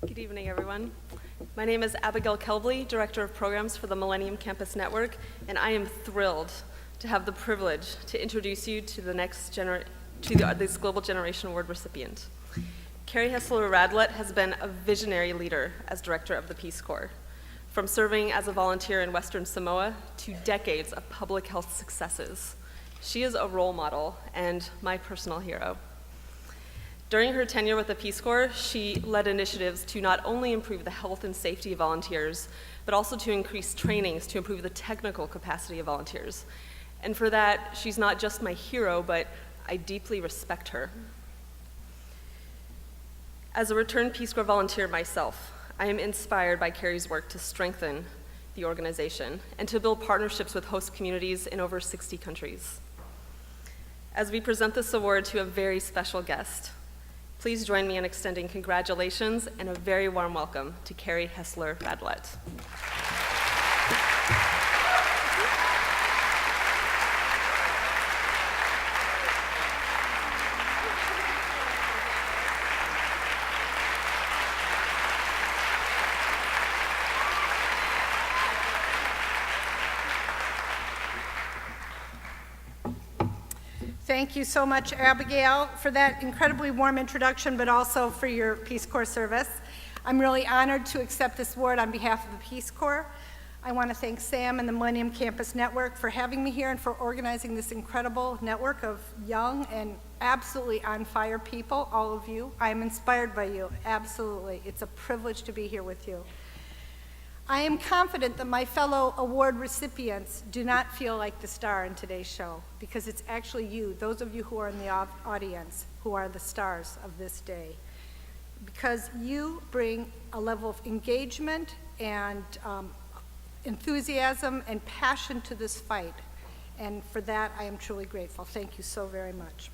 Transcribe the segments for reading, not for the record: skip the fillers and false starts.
Good evening, everyone. My name is Abigail Kelble, Director of Programs for the Millennium Campus Network, and I am thrilled to have the privilege to introduce you to this Global Generation Award recipient. Carrie Hessler-Radelet has been a visionary leader as Director of the Peace Corps, from serving as a volunteer in Western Samoa to decades of public health successes. She is a role model and my personal hero. During her tenure with the Peace Corps, she led initiatives to not only improve the health and safety of volunteers, but also to increase trainings to improve the technical capacity of volunteers. And for that, she's not just my hero, but I deeply respect her. As a returned Peace Corps volunteer myself, I am inspired by Carrie's work to strengthen the organization and to build partnerships with host communities in over 60 countries. As we present this award to a very special guest, please join me in extending congratulations and a very warm welcome to Carrie Hessler-Radelet. Thank you so much, Abigail, for that incredibly warm introduction, but also for your Peace Corps service. I'm really honored to accept this award on behalf of the Peace Corps. I want to thank Sam and the Millennium Campus Network for having me here and for organizing this incredible network of young and absolutely on fire people, all of you. I am inspired by you, absolutely. It's a privilege to be here with you. I am confident that my fellow award recipients do not feel like the star in today's show, because it's actually you, those of you who are in the audience, who are the stars of this day. Because you bring a level of engagement and enthusiasm and passion to this fight. And for that, I am truly grateful. Thank you so very much.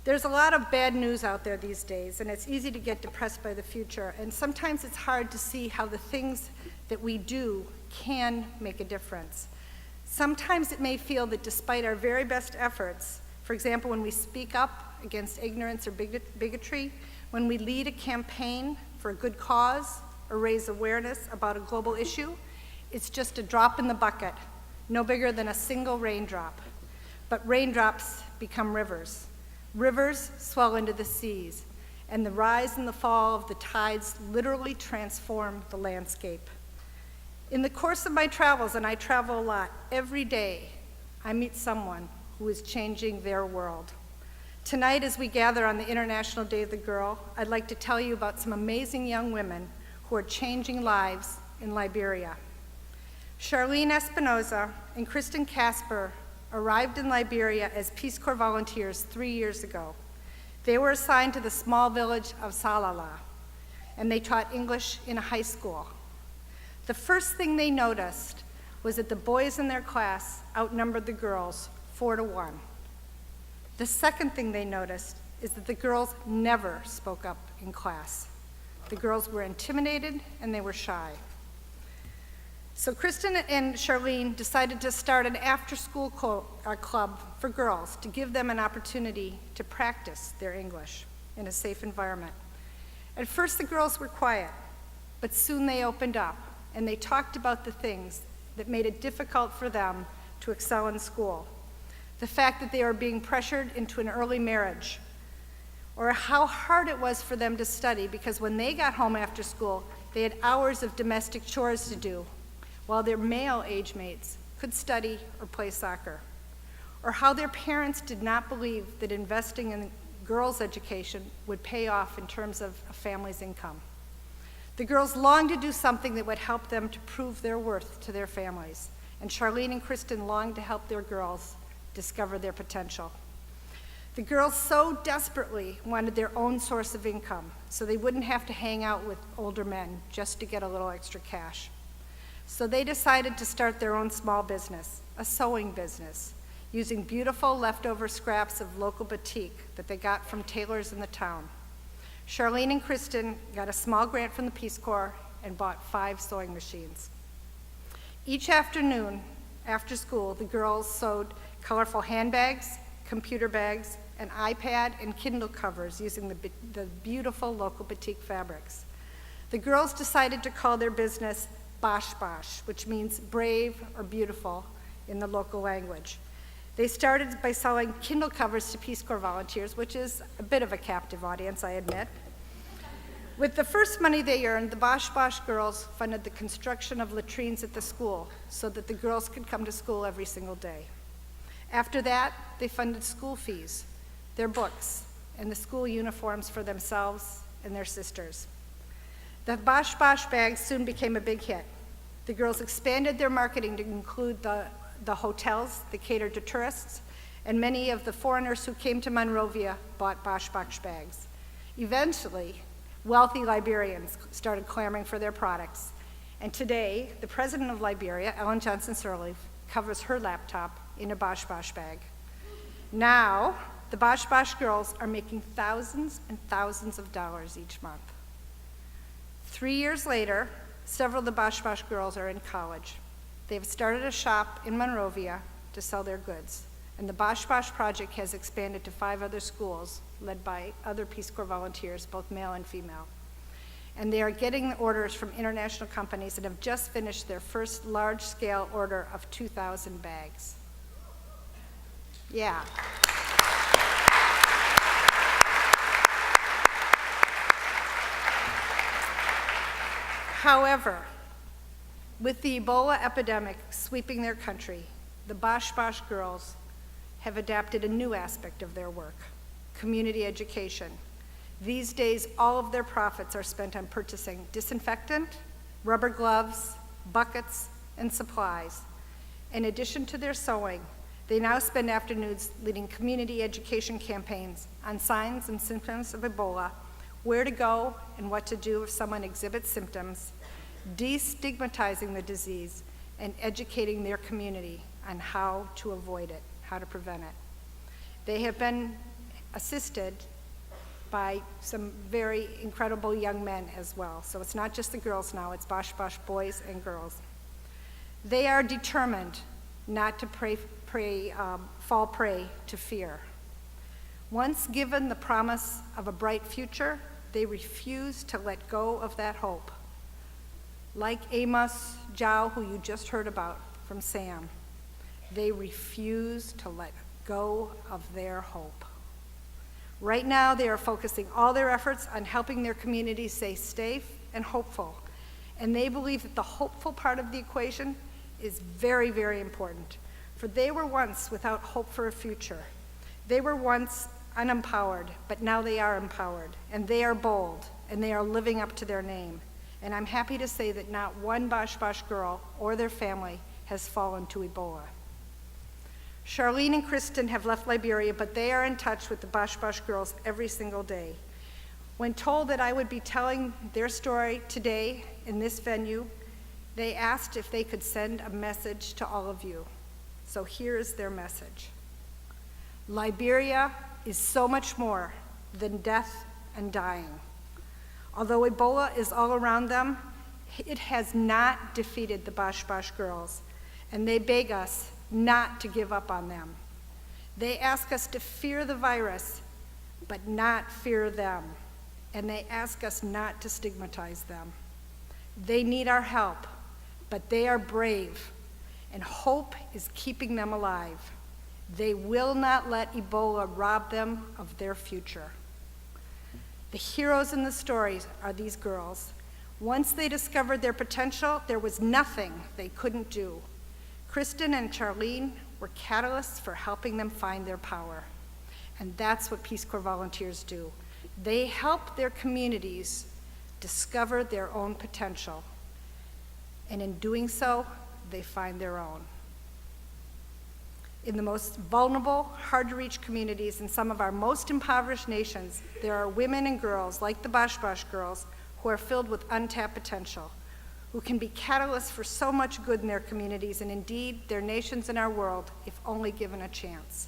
There's a lot of bad news out there these days, and it's easy to get depressed by the future. And sometimes it's hard to see how the things that we do can make a difference. Sometimes it may feel that despite our very best efforts, for example, when we speak up against ignorance or bigotry, when we lead a campaign for a good cause or raise awareness about a global issue, it's just a drop in the bucket, no bigger than a single raindrop. But raindrops become rivers. Rivers swell into the seas, and the rise and the fall of the tides literally transform the landscape. In the course of my travels, and I travel a lot, every day I meet someone who is changing their world. Tonight, as we gather on the International Day of the Girl, I'd like to tell you about some amazing young women who are changing lives in Liberia. Charlene Espinoza and Kristen Casper arrived in Liberia as Peace Corps volunteers 3 years ago. They were assigned to the small village of Salala, and they taught English in a high school. The first thing they noticed was that the boys in their class outnumbered the girls 4-1. The second thing they noticed is that the girls never spoke up in class. The girls were intimidated and they were shy. So Kristen and Charlene decided to start an after-school club for girls to give them an opportunity to practice their English in a safe environment. At first the girls were quiet, but soon they opened up and they talked about the things that made it difficult for them to excel in school. The fact that they were being pressured into an early marriage, or how hard it was for them to study because when they got home after school, they had hours of domestic chores to do, while their male age mates could study or play soccer. Or how their parents did not believe that investing in girls' education would pay off in terms of a family's income. The girls longed to do something that would help them to prove their worth to their families, and Charlene and Kristen longed to help their girls discover their potential. The girls so desperately wanted their own source of income, so they wouldn't have to hang out with older men just to get a little extra cash. So they decided to start their own small business, a sewing business, using beautiful leftover scraps of local batik that they got from tailors in the town. Charlene and Kristen got a small grant from the Peace Corps and bought 5 sewing machines. Each afternoon, after school, the girls sewed colorful handbags, computer bags, an iPad, and Kindle covers using the beautiful local batik fabrics. The girls decided to call their business Bosh Bosh, which means brave or beautiful in the local language. They started by selling Kindle covers to Peace Corps volunteers, which is a bit of a captive audience, I admit. With the first money they earned, the Bosh Bosh girls funded the construction of latrines at the school so that the girls could come to school every single day. After that, they funded school fees, their books, and the school uniforms for themselves and their sisters. The Bosh Bosh bags soon became a big hit. The girls expanded their marketing to include the hotels that catered to tourists, and many of the foreigners who came to Monrovia bought Bosh Bosh bags. Eventually, wealthy Liberians started clamoring for their products, and today, the president of Liberia, Ellen Johnson Sirleaf, covers her laptop in a Bosh Bosh bag. Now, the Bosh Bosh girls are making thousands and thousands of dollars each month. 3 years later, several of the Bosh Bosh girls are in college. They've started a shop in Monrovia to sell their goods, and the Bosh Bosh project has expanded to 5 other schools, led by other Peace Corps volunteers, both male and female. And they are getting orders from international companies and have just finished their first large-scale order of 2,000 bags. Yeah. However, with the Ebola epidemic sweeping their country, the Bosh Bosh girls have adapted a new aspect of their work, community education. These days, all of their profits are spent on purchasing disinfectant, rubber gloves, buckets, and supplies. In addition to their sewing, they now spend afternoons leading community education campaigns on signs and symptoms of Ebola, where to go and what to do if someone exhibits symptoms, destigmatizing the disease, and educating their community on how to avoid it, how to prevent it. They have been assisted by some very incredible young men as well. So it's not just the girls now, it's Bosh Bosh boys and girls. They are determined not to fall prey to fear. Once given the promise of a bright future, they refuse to let go of that hope. Like Amos Zhao, who you just heard about from Sam, they refuse to let go of their hope. Right now, they are focusing all their efforts on helping their communities stay safe and hopeful. And they believe that the hopeful part of the equation is very, very important. For they were once without hope for a future. They were once unempowered, but now they are empowered. And they are bold, and they are living up to their name. And I'm happy to say that not one Bosh Bosh girl or their family has fallen to Ebola. Charlene and Kristen have left Liberia, but they are in touch with the Bosh Bosh girls every single day. When told that I would be telling their story today in this venue, they asked if they could send a message to all of you. So here is their message. Liberia is so much more than death and dying. Although Ebola is all around them, it has not defeated the Bosh Bosh girls, and they beg us not to give up on them. They ask us to fear the virus, but not fear them. And they ask us not to stigmatize them. They need our help, but they are brave, and hope is keeping them alive. They will not let Ebola rob them of their future. The heroes in the stories are these girls. Once they discovered their potential, there was nothing they couldn't do. Kristen and Charlene were catalysts for helping them find their power. And that's what Peace Corps volunteers do. They help their communities discover their own potential. And in doing so, they find their own. In the most vulnerable, hard-to-reach communities in some of our most impoverished nations, there are women and girls like the Bosh Bosh girls who are filled with untapped potential, who can be catalysts for so much good in their communities and indeed their nations and our world if only given a chance.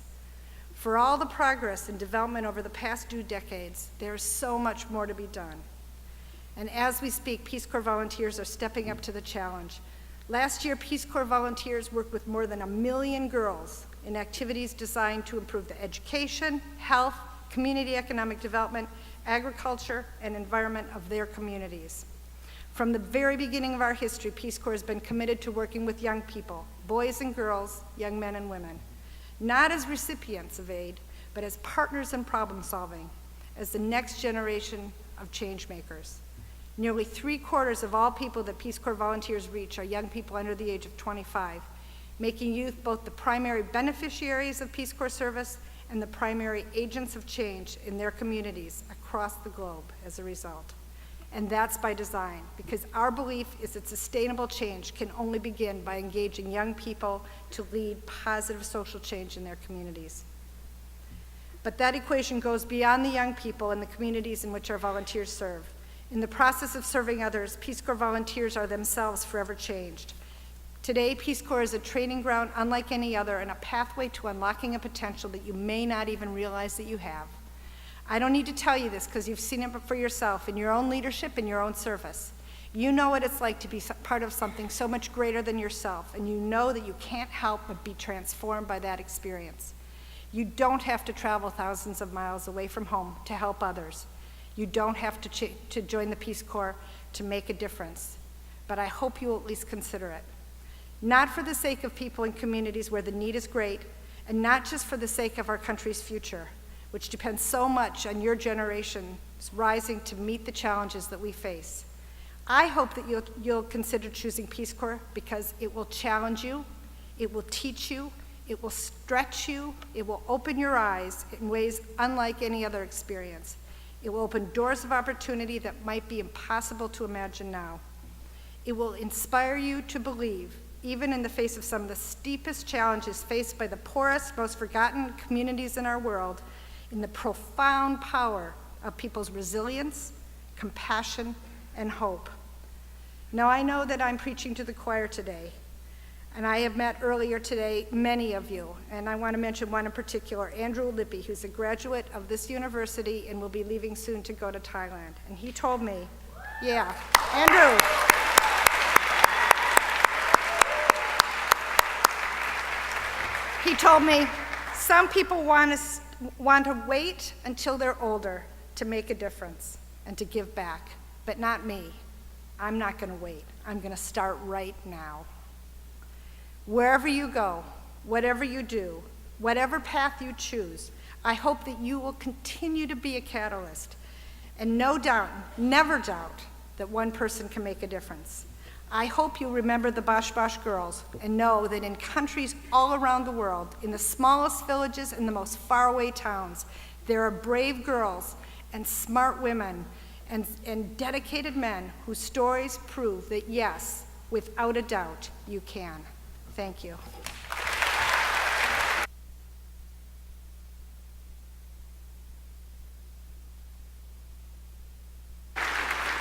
For all the progress and development over the past 2 decades, there is so much more to be done. And as we speak, Peace Corps volunteers are stepping up to the challenge. Last year, Peace Corps volunteers worked with more than 1 million girls in activities designed to improve the education, health, community economic development, agriculture, and environment of their communities. From the very beginning of our history, Peace Corps has been committed to working with young people, boys and girls, young men and women, not as recipients of aid, but as partners in problem solving, as the next generation of change makers. Nearly 3/4 of all people that Peace Corps volunteers reach are young people under the age of 25, making youth both the primary beneficiaries of Peace Corps service and the primary agents of change in their communities across the globe as a result. And that's by design, because our belief is that sustainable change can only begin by engaging young people to lead positive social change in their communities. But that equation goes beyond the young people and the communities in which our volunteers serve. In the process of serving others, Peace Corps volunteers are themselves forever changed. Today, Peace Corps is a training ground unlike any other and a pathway to unlocking a potential that you may not even realize that you have. I don't need to tell you this because you've seen it for yourself in your own leadership and your own service. You know what it's like to be part of something so much greater than yourself, and you know that you can't help but be transformed by that experience. You don't have to travel thousands of miles away from home to help others. You don't have to join the Peace Corps to make a difference, but I hope you will at least consider it. Not for the sake of people in communities where the need is great, and not just for the sake of our country's future, which depends so much on your generation's rising to meet the challenges that we face. I hope that you'll consider choosing Peace Corps because it will challenge you, it will teach you, it will stretch you, it will open your eyes in ways unlike any other experience. It will open doors of opportunity that might be impossible to imagine now. It will inspire you to believe, even in the face of some of the steepest challenges faced by the poorest, most forgotten communities in our world, in the profound power of people's resilience, compassion, and hope. Now, I know that I'm preaching to the choir today, and I have met earlier today many of you, and I want to mention one in particular, Andrew Lippy, who's a graduate of this university and will be leaving soon to go to Thailand. And he told me, yeah, Andrew. He told me, some people want to wait until they're older to make a difference and to give back, but not me. I'm not going to wait. I'm going to start right now. Wherever you go, whatever you do, whatever path you choose, I hope that you will continue to be a catalyst and no doubt, never doubt, that one person can make a difference. I hope you remember the Bosh Bosh girls and know that in countries all around the world, in the smallest villages and the most faraway towns, there are brave girls and smart women and dedicated men whose stories prove that yes, without a doubt, you can. Thank you.